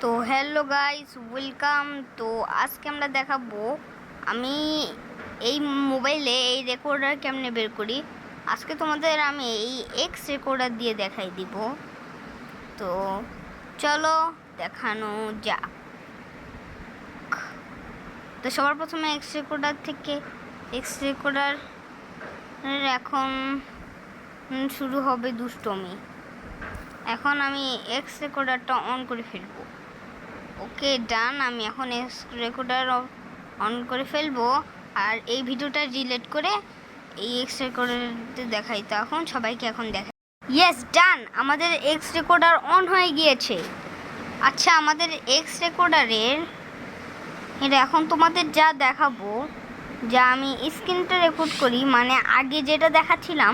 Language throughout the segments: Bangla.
তো হ্যালো গাইস, ওয়েলকাম। তো আজকে আমরা দেখাবো আমি এই মোবাইলে এই রেকর্ডার কেমনে বের করি। আজকে তোমাদের আমি এই এক্স রেকর্ডার দিয়ে দেখাই দিব। তো চলো দেখানো যাক। তো সবার প্রথমে এক্স রেকর্ডার এখন শুরু হবে দুষ্টমি। এখন আমি এক্স রেকর্ডারটা অন করে ফেলবো। ওকে ডান, আমি এখন এক্স রেকর্ডার অন করে ফেলবো আর এই ভিডিওটা ডিলিট করে এই এক্স রেকর্ডারতে দেখাই। তো এখন সবাইকে এখন দেখাই। ইয়েস ডান, আমাদের এক্স রেকর্ডার অন হয়ে গিয়েছে। আচ্ছা, আমাদের এক্স রেকর্ডারের এটা এখন তোমাদের যা দেখাবো, যা আমি স্ক্রিনটা রেকর্ড করি, মানে আগে যেটা দেখাচ্ছিলাম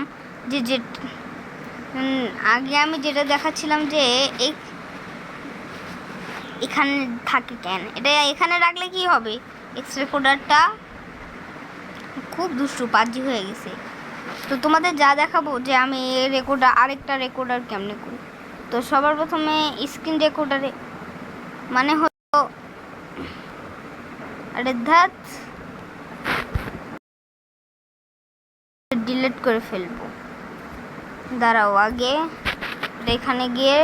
আগে আমি যেটা দেখাচ্ছিলাম যে এখানে থাকে কেন, এটা এখানে রাখলে কি হবে। এক্স রেকর্ডারটা খুব দুষ্টু পাজি হয়ে গেছে। তো তোমাদের যা দেখাবো যে আমি আরেকটা রেকর্ডার কেমনে করি। তো সবার প্রথমে স্ক্রিন রেকর্ডারে মানে হলো ডিলিট করে ফেলবো। দাঁড়াও, আগে এখানে গিয়ে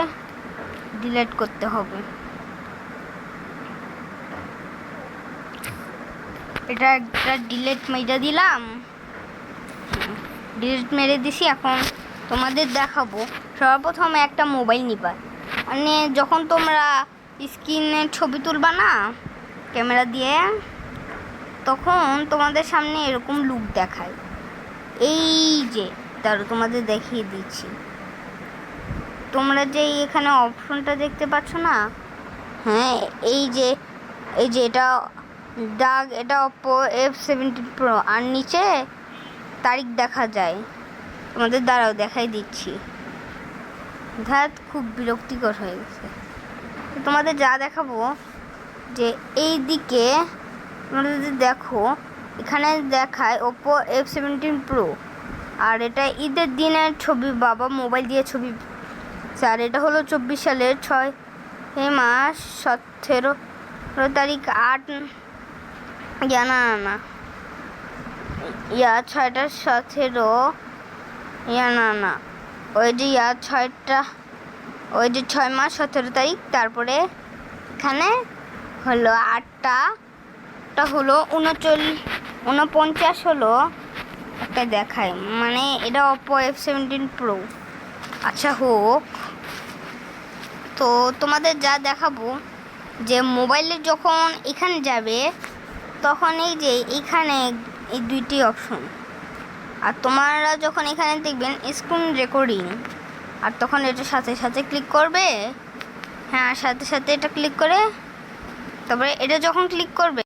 ডিলিট করতে হবে। এটা ডিলিট মেরে দিলাম, ডিলিট মেরে দিছি। এখন তোমাদের দেখাবো সর্বপ্রথমে একটা মোবাইল নিবা, মানে যখন তোমরা স্ক্রিনে ছবি তুলবা না ক্যামেরা দিয়ে, তখন তোমাদের সামনে এরকম লুক দেখায়। এই যে দাঁড়ো, তোমাদের দেখিয়ে দিচ্ছি। তোমরা যে এখানে অপশনটা দেখতে পাচ্ছ না, হ্যাঁ এই যে এটা দাগ, এটা Oppo F17 Pro আর নিচে তারিখ দেখা যায়। তোমাদের দ্বারাও দেখাই দিচ্ছি। খুব বিরক্তিকর হয়ে গেছে। তোমাদের যা দেখাবো যে এই দিকে তোমরা যদি দেখো, এখানে দেখায় Oppo F17 Pro আর এটা ঈদের দিনের ছবি, বাবা মোবাইল দিয়ে ছবি। আর এটা হলো 24 সালের 6 মাস 17 তারিখ 8 না 6টা 17 না ওই যে 6টা, ওই যে 6 মাস 17 তারিখ। তারপরে এখানে হলো 8টা হলো 49 হলো একটা দেখায়, মানে এটা Oppo F17 Pro। আচ্ছা হোক। তো তোমাদের যা দেখাবো যে মোবাইলে যখন এখানে যাবে, তখন এই যে এইখানে এই দুইটি অপশন, আর তোমরা যখন এখানে দেখবেন স্ক্রিন রেকর্ডিং, আর তখন এটার সাথে সাথে ক্লিক করবে। হ্যাঁ, সাথে সাথে এটা ক্লিক করে তারপরে এটা যখন ক্লিক করবে